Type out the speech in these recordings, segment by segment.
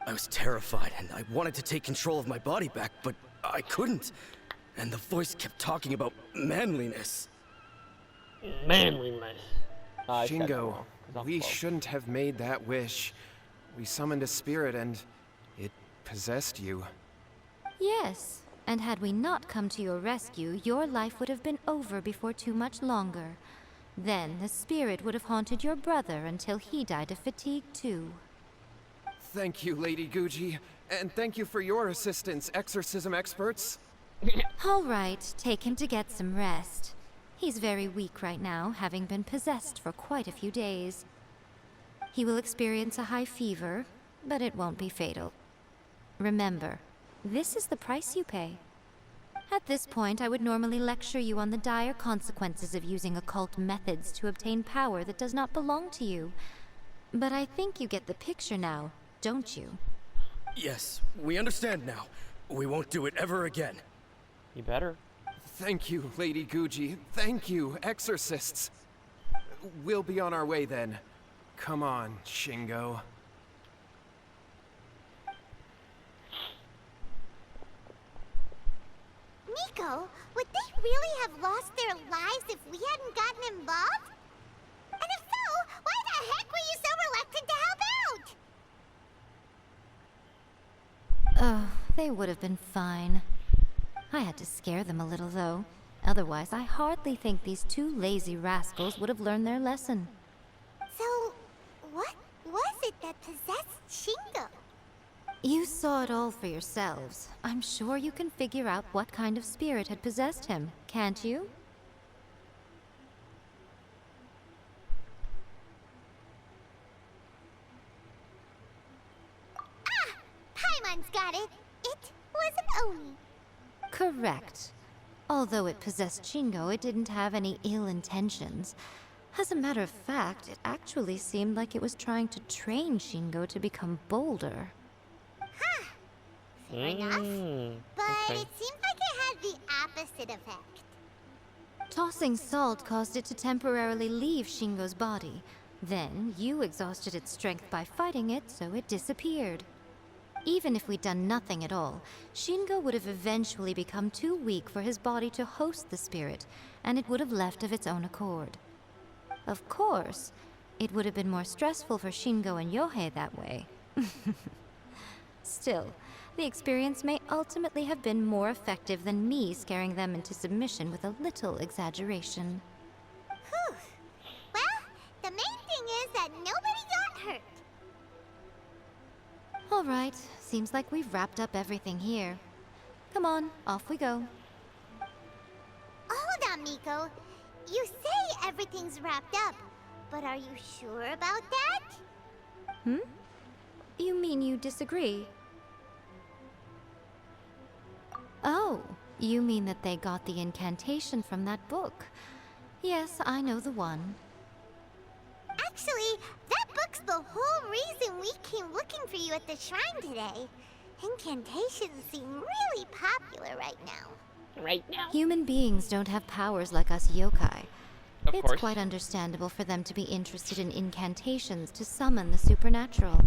I was terrified and I wanted to take control of my body back, but I couldn't. And the voice kept talking about manliness. Manliness. I said that Shingo, wrong. It's not we close. shouldn't have made that wish. We summoned a spirit and it possessed you. Yes, and had we not come to your rescue, your life would have been over before too much longer. Then the spirit would have haunted your brother until he died of fatigue too. Thank you, Lady Guji, and thank you for your assistance, exorcism experts. All right, take him to get some rest. He's very weak right now, having been possessed for quite a few days. He will experience a high fever, but it won't be fatal. Remember, this is the price you pay. At this point, I would normally lecture you on the dire consequences of using occult methods to obtain power that does not belong to you. But I think you get the picture now, don't you? Yes, we understand now. We won't do it ever again. You better. Thank you, Lady Guji. Thank you, exorcists. We'll be on our way then. Come on, Shingo. Miko, would they really have lost their lives if we hadn't gotten involved? And if so, why the heck were you so reluctant to help out? Oh, they would have been fine. I had to scare them a little, though. Otherwise, I hardly think these two lazy rascals would have learned their lesson. So, what was it that possessed Shingo? You saw it all for yourselves. I'm sure you can figure out what kind of spirit had possessed him, can't you? Ah! Paimon's got it. It was an Oni. Correct. Although it possessed Shingo, it didn't have any ill intentions. As a matter of fact, it actually seemed like it was trying to train Shingo to become bolder. Fair enough. But Okay. it seems like it had the opposite effect. Tossing salt caused it to temporarily leave Shingo's body. Then, you exhausted its strength by fighting it, so it disappeared. Even if we'd done nothing at all, Shingo would have eventually become too weak for his body to host the spirit, and it would have left of its own accord. Of course, it would have been more stressful for Shingo and Yohei that way. Still, the experience may ultimately have been more effective than me scaring them into submission with a little exaggeration. Whew. Well, the main thing is that nobody got hurt. All right, seems like we've wrapped up everything here. Come on, off we go. Hold on, Miko. You say everything's wrapped up, but are you sure about that? You mean you disagree? Oh, you mean that they got the incantation from that book. Yes, I know the one. Actually, that book's the whole reason we came looking for you at the shrine today. Incantations seem really popular right now. Right now. Human beings don't have powers like us yokai. Of It's course. quite understandable for them to be interested in incantations to summon the supernatural.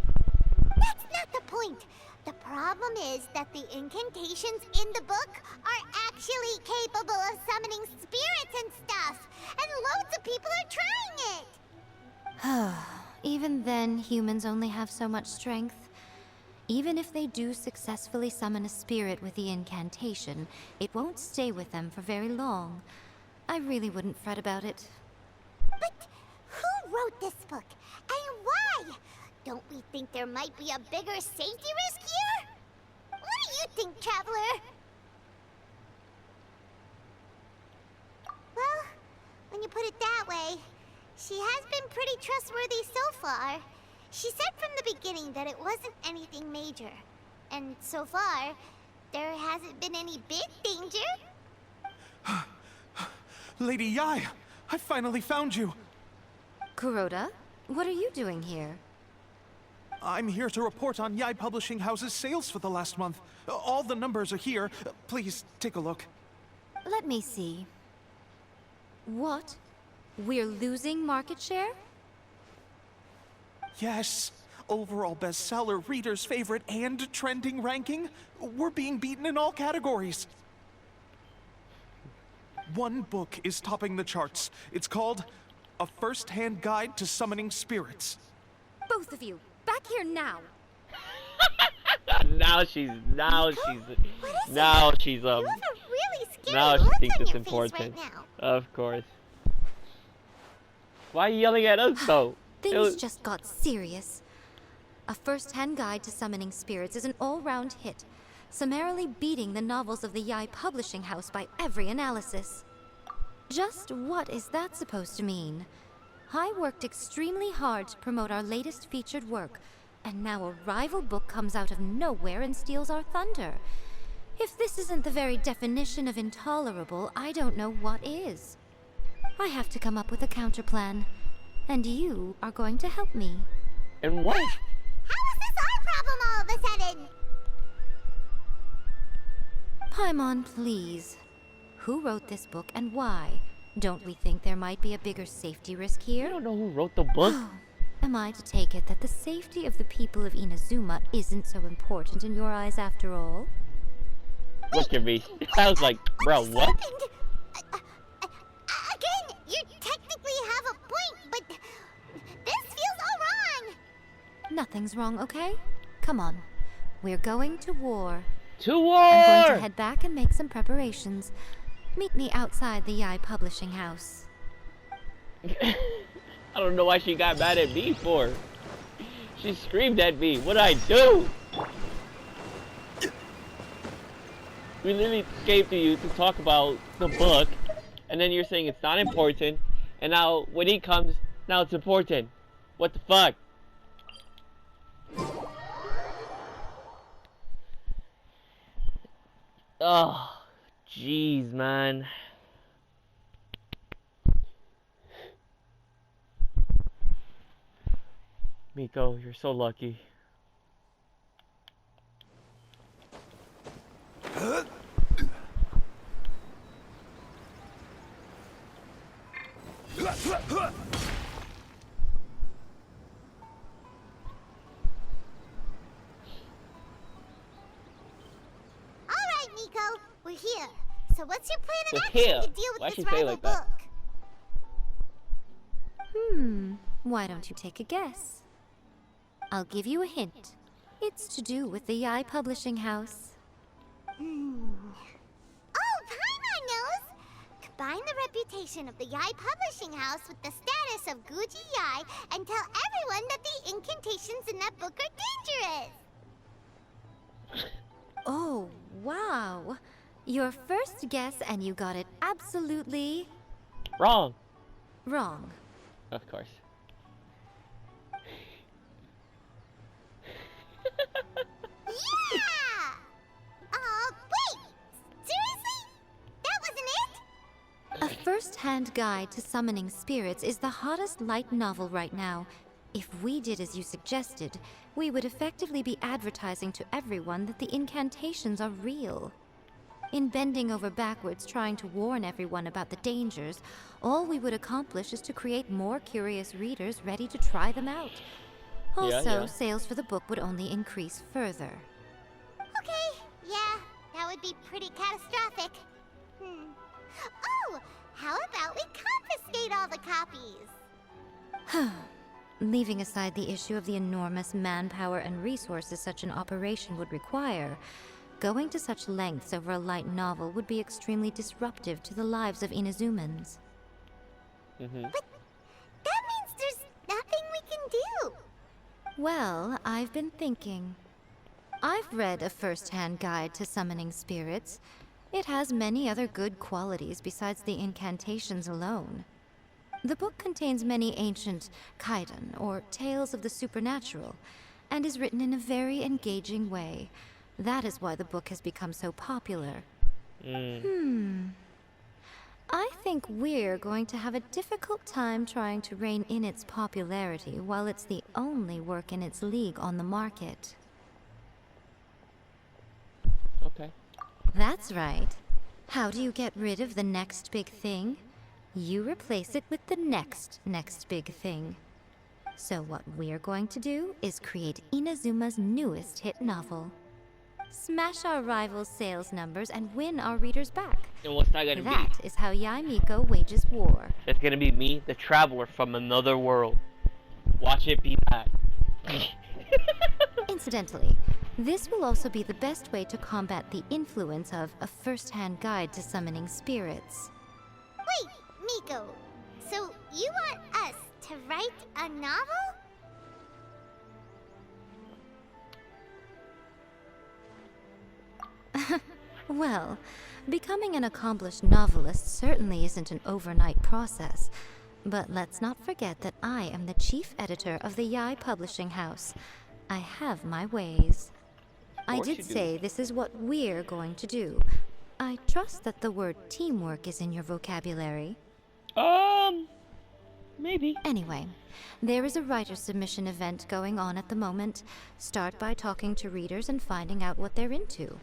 That's not the point. The problem is that the incantations in the book are actually capable of summoning spirits and stuff. And loads of people are trying it. Even then, humans only have so much strength. Even if they do successfully summon a spirit with the incantation, it won't stay with them for very long. I really wouldn't fret about it. But who wrote this book? And why? Don't we think there might be a bigger safety risk here? What do you think, Traveler? Well, when you put it that way, she has been pretty trustworthy so far. She said from the beginning that it wasn't anything major. And so far, there hasn't been any big danger. Lady Yae, I finally found you. Kuroda, what are you doing here? I'm here to report on Yae Publishing House's sales for the last month. All the numbers are here. Please take a look. Let me see. What? We're losing market share? Yes, overall bestseller, readers' favorite, and trending ranking. We're being beaten in all categories. One book is topping the charts. It's called A First-Hand Guide to Summoning Spirits. Both of you, back here now. Now she's What is now it? she's You have a really scary now she look thinks on it's your face important. right now. Of course. Why are you yelling at us though? Things just got serious. A First-Hand Guide to Summoning Spirits is an all-round hit, summarily beating the novels of the Yae Publishing House by every analysis. Just what is that supposed to mean? I worked extremely hard to promote our latest featured work, and now a rival book comes out of nowhere and steals our thunder. If this isn't the very definition of intolerable, I don't know what is. I have to come up with a counterplan, and you are going to help me. And what? How is this our problem all of a sudden? Paimon, please. Who wrote this book and why? Don't we think there might be a bigger safety risk I here? don't know who wrote the book. Am I to take it that the safety of the people of Inazuma isn't so important in your eyes after all? Look at me. I was like, bro, Just what? happened? Again, you technically have a point, but this feels all wrong. Nothing's wrong, okay? Come on. We're going to war. To I'm war! going to head back and make some preparations. Meet me outside the Yae Publishing House. I don't know why she got mad at me for. She screamed at me. What'd I do? We literally came to you to talk about the book, and then you're saying it's not important, and now when he comes, now it's important. What the fuck? Oh, jeez, man. Miko, you're so lucky. All right, Miko, we're here. So what's your plan of We're action here. to deal Why'd with she this say rival like that? book? Why don't you take a guess? I'll give you a hint. It's to do with the Yae Publishing House. Oh, Paimon knows! Combine the reputation of the Yae Publishing House with the status of Guji Yae and tell everyone that the incantations in that book are dangerous! Oh, wow. Your first guess, and you got it absolutely Wrong. wrong. Of course. Yeah! Wait! Seriously? That wasn't it? A first-hand guide to summoning spirits is the hottest light novel right now. If we did as you suggested, we would effectively be advertising to everyone that the incantations are real. In bending over backwards trying to warn everyone about the dangers, all we would accomplish is to create more curious readers ready to try them out. Also, yeah. sales for the book would only increase further. Okay, yeah, that would be pretty catastrophic. Oh, how about we confiscate all the copies? Leaving aside the issue of the enormous manpower and resources such an operation would require, going to such lengths over a light novel would be extremely disruptive to the lives of Inazumans. But that means there's nothing we can do. Well, I've been thinking. I've read A First-Hand Guide to Summoning Spirits. It has many other good qualities besides the incantations alone. The book contains many ancient kaidan, or tales of the supernatural, and is written in a very engaging way. That is why the book has become so popular. I think we're going to have a difficult time trying to rein in its popularity while it's the only work in its league on the market. Okay. That's right. How do you get rid of the next big thing? You replace it with the next big thing. So what we're going to do is create Inazuma's newest hit novel. Smash our rivals' sales numbers and win our readers back. And what's that gonna That be? is how Yae Miko wages war. That's gonna be me, the traveler from another world. Watch it be that. Incidentally, this will also be the best way to combat the influence of a first-hand guide to summoning spirits. Wait, Miko. So you want us to write a novel? Well, becoming an accomplished novelist certainly isn't an overnight process. But let's not forget that I am the chief editor of the Yae Publishing House. I have my ways. I course did you do. say this is what we're going to do. I trust that the word teamwork is in your vocabulary. Maybe. Anyway, there is a writer submission event going on at the moment. Start by talking to readers and finding out what they're into.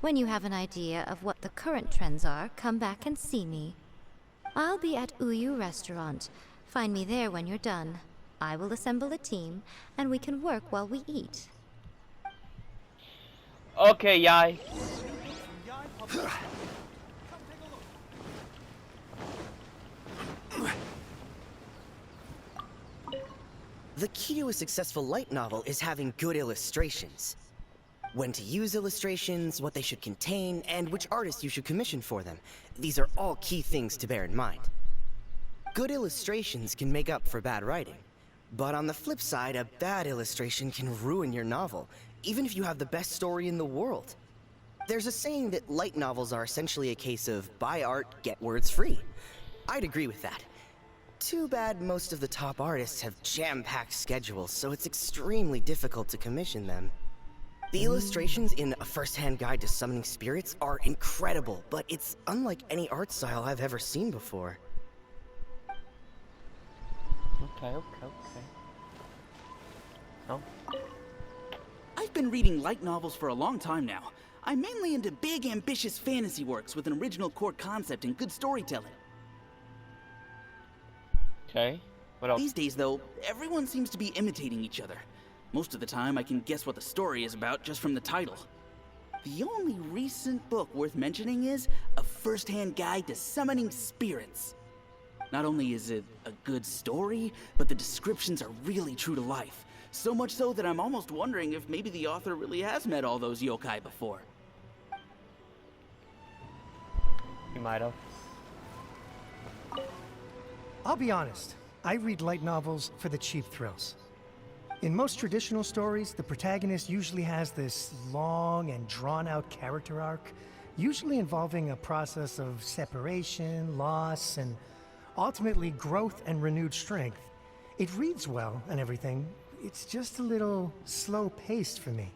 When you have an idea of what the current trends are, come back and see me. I'll be at Uyu Restaurant. Find me there when you're done. I will assemble a team, and we can work while we eat. Okay, Yae. The key to a successful light novel is having good illustrations. When to use illustrations, what they should contain, and which artist you should commission for them. These are all key things to bear in mind. Good illustrations can make up for bad writing. But on the flip side, a bad illustration can ruin your novel, even if you have the best story in the world. There's a saying that light novels are essentially a case of buy art, get words free. I'd agree with that. Too bad most of the top artists have jam-packed schedules, so it's extremely difficult to commission them. The illustrations in A First-Hand Guide to Summoning Spirits are incredible, but it's unlike any art style I've ever seen before. Okay. Oh. I've been reading light novels for a long time now. I'm mainly into big, ambitious fantasy works with an original core concept and good storytelling. Okay. What else? These days, though, everyone seems to be imitating each other. Most of the time, I can guess what the story is about just from the title. The only recent book worth mentioning is A First-Hand Guide to Summoning Spirits. Not only is it a good story, but the descriptions are really true to life. So much so that I'm almost wondering if maybe the author really has met all those yokai before. You might have. I'll be honest, I read light novels for the cheap thrills. In most traditional stories, the protagonist usually has this long and drawn-out character arc, usually involving a process of separation, loss, and ultimately growth and renewed strength. It reads well and everything, it's just a little slow-paced for me.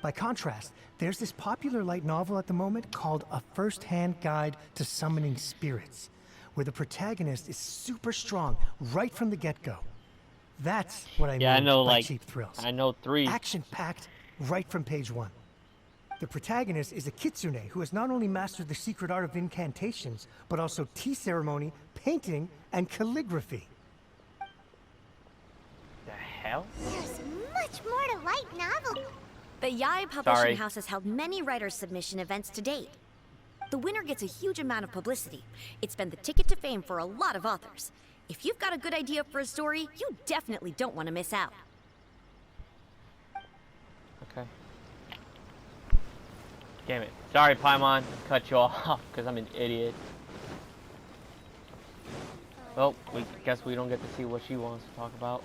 By contrast, there's this popular light novel at the moment called A First-Hand Guide to Summoning Spirits, where the protagonist is super strong right from the get-go. That's what I Yeah, I mean know, by like, cheap thrills. I know 3. Action-packed right from page 1. The protagonist is a kitsune who has not only mastered the secret art of incantations, but also tea ceremony, painting, and calligraphy. The hell? There's much more to light novel. The Yae Publishing House has held many writers' submission events to date. The winner gets a huge amount of publicity. It's been the ticket to fame for a lot of authors. If you've got a good idea for a story, you definitely don't want to miss out. Okay. Damn it. Sorry, Paimon. Cut you off because I'm an idiot. Well, we guess we don't get to see what she wants to talk about.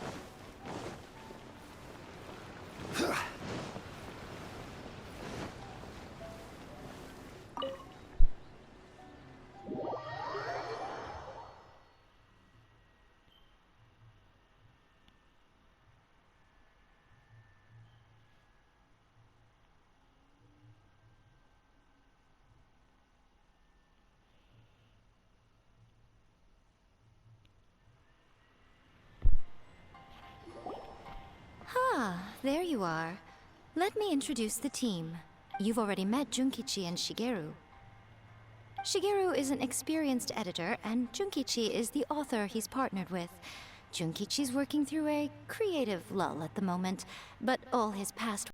Ah, there you are. Let me introduce the team. You've already met Junkichi and Shigeru. Shigeru is an experienced editor, and Junkichi is the author he's partnered with. Junkichi's working through a creative lull at the moment, but all his past